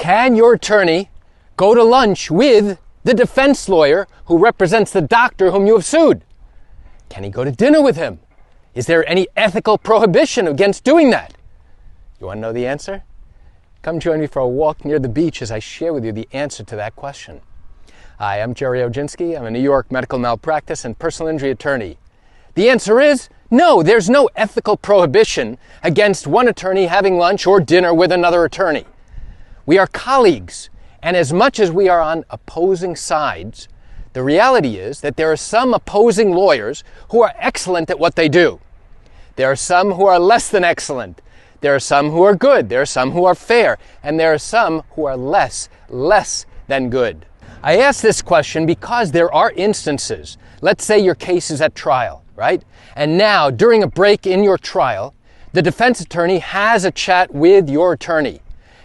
Can your attorney go to lunch with the defense lawyer who represents the doctor whom you have sued? Can he go to dinner with him? Is there any ethical prohibition against doing that? You want to know the answer? Come join me for a walk near the beach as I share with you the answer to that question. Hi, I'm Gerry Oginski. I'm a New York medical malpractice and personal injury attorney. The answer is no, there's no ethical prohibition against one attorney having lunch or dinner with another attorney. We are colleagues, and as much as we are on opposing sides, the reality is that there are some opposing lawyers who are excellent at what they do. There are some who are less than excellent. There are some who are good. There are some who are fair. And there are some who are less than good. I ask this question because there are instances, let's say your case is at trial, right? And now, during a break in your trial, the defense attorney has a chat with your attorney.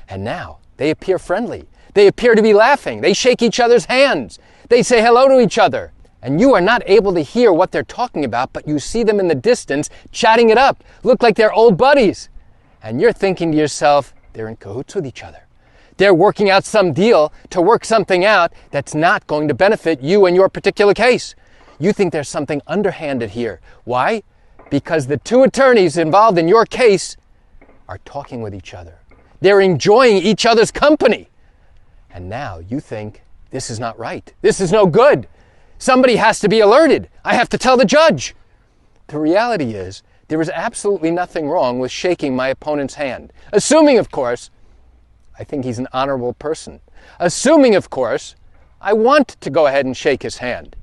And now, they appear friendly. They appear to be laughing. They shake each other's hands. They say hello to each other. And you are not able to hear what they're talking about, but you see them in the distance chatting it up. Look like they're old buddies. And you're thinking to yourself, they're in cahoots with each other. They're working out some deal to work something out that's not going to benefit you in your particular case. You think there's something underhanded here. Why? Because the two attorneys involved in your case are talking with each other. They're enjoying each other's company. And now you think, this is not right. This is no good. Somebody has to be alerted. I have to tell the judge. The reality is, there is absolutely nothing wrong with shaking my opponent's hand. Assuming, of course, I think he's an honorable person. Assuming, of course, I want to go ahead and shake his hand.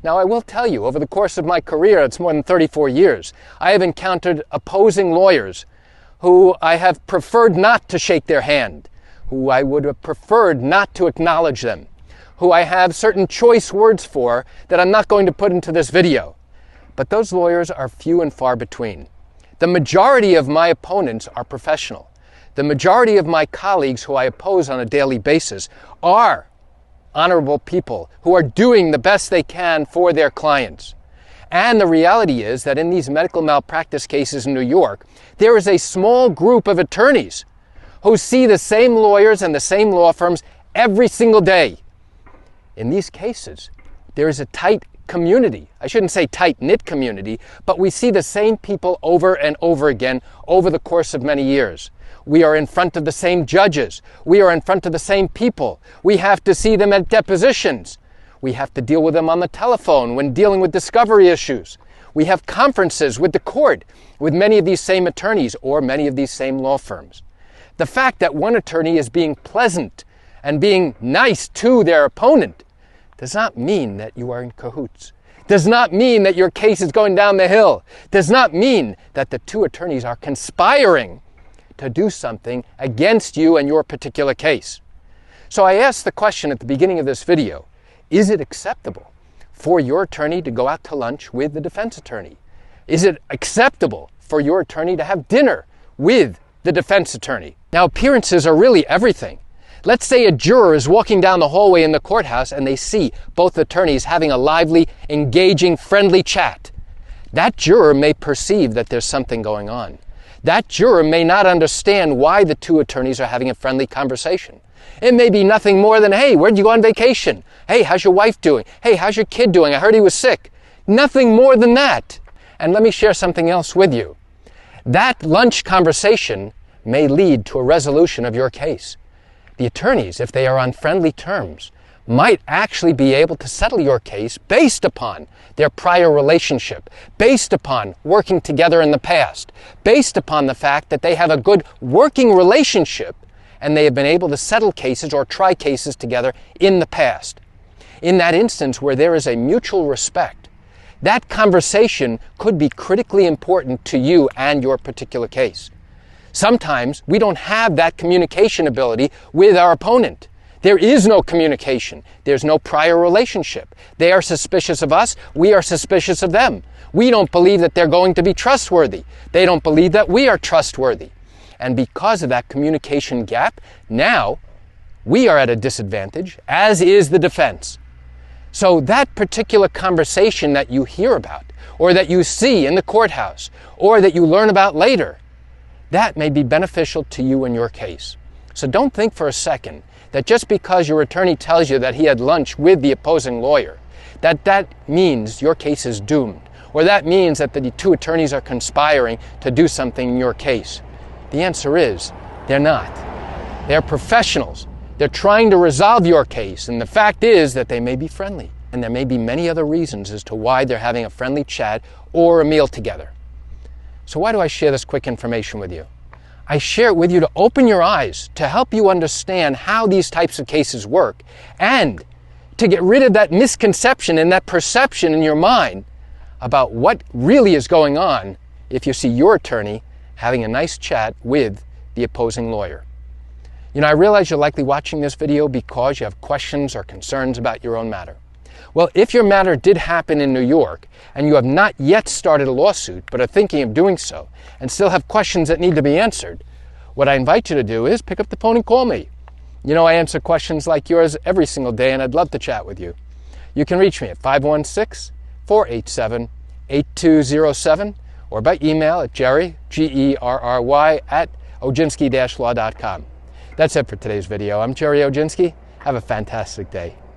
Now, I will tell you, over the course of my career, it's more than 34 years, I have encountered opposing lawyers who I have preferred not to shake their hand, who I would have preferred not to acknowledge them, who I have certain choice words for that I'm not going to put into this video. But those lawyers are few and far between. The majority of my opponents are professional. The majority of my colleagues who I oppose on a daily basis are honorable people who are doing the best they can for their clients. And the reality is that in these medical malpractice cases in New York, there is a small group of attorneys who see the same lawyers and the same law firms every single day. In these cases, there is a tight community. I shouldn't say tight-knit community, but we see the same people over and over again over the course of many years. We are in front of the same judges. We are in front of the same people. We have to see them at depositions. We have to deal with them on the telephone when dealing with discovery issues. We have conferences with the court with many of these same attorneys or many of these same law firms. The fact that one attorney is being pleasant and being nice to their opponent does not mean that you are in cahoots. Does not mean that your case is going down the hill. Does not mean that the two attorneys are conspiring to do something against you and your particular case. So I asked the question at the beginning of this video, is it acceptable for your attorney to go out to lunch with the defense attorney? Is it acceptable for your attorney to have dinner with the defense attorney? Now, appearances are really everything. Let's say a juror is walking down the hallway in the courthouse and they see both attorneys having a lively, engaging, friendly chat. That juror may perceive that there's something going on. That juror may not understand why the two attorneys are having a friendly conversation. It may be nothing more than, hey, where'd you go on vacation? Hey, how's your wife doing? Hey, how's your kid doing? I heard he was sick. Nothing more than that. And let me share something else with you. That lunch conversation may lead to a resolution of your case. The attorneys, if they are on friendly terms, might actually be able to settle your case based upon their prior relationship, based upon working together in the past, based upon the fact that they have a good working relationship and they have been able to settle cases or try cases together in the past. In that instance where there is a mutual respect, that conversation could be critically important to you and your particular case. Sometimes we don't have that communication ability with our opponent. There is no communication. There's no prior relationship. They are suspicious of us. We are suspicious of them. We don't believe that they're going to be trustworthy. They don't believe that we are trustworthy. And because of that communication gap, now we are at a disadvantage, as is the defense. So that particular conversation that you hear about, or that you see in the courthouse, or that you learn about later, that may be beneficial to you in your case. So don't think for a second that just because your attorney tells you that he had lunch with the opposing lawyer, that means your case is doomed, or that means that the two attorneys are conspiring to do something in your case. The answer is, they're not. They're professionals. They're trying to resolve your case, and the fact is that they may be friendly, and there may be many other reasons as to why they're having a friendly chat or a meal together. So why do I share this quick information with you? I share it with you to open your eyes, to help you understand how these types of cases work, and to get rid of that misconception and that perception in your mind about what really is going on if you see your attorney having a nice chat with the opposing lawyer. You know, I realize you're likely watching this video because you have questions or concerns about your own matter. Well, if your matter did happen in New York and you have not yet started a lawsuit but are thinking of doing so and still have questions that need to be answered, what I invite you to do is pick up the phone and call me. You know, I answer questions like yours every single day, and I'd love to chat with you. You can reach me at 516-487-8207 or by email at Gerry, Gerry, at Oginski-law.com. That's it for today's video. I'm Gerry Oginski. Have a fantastic day.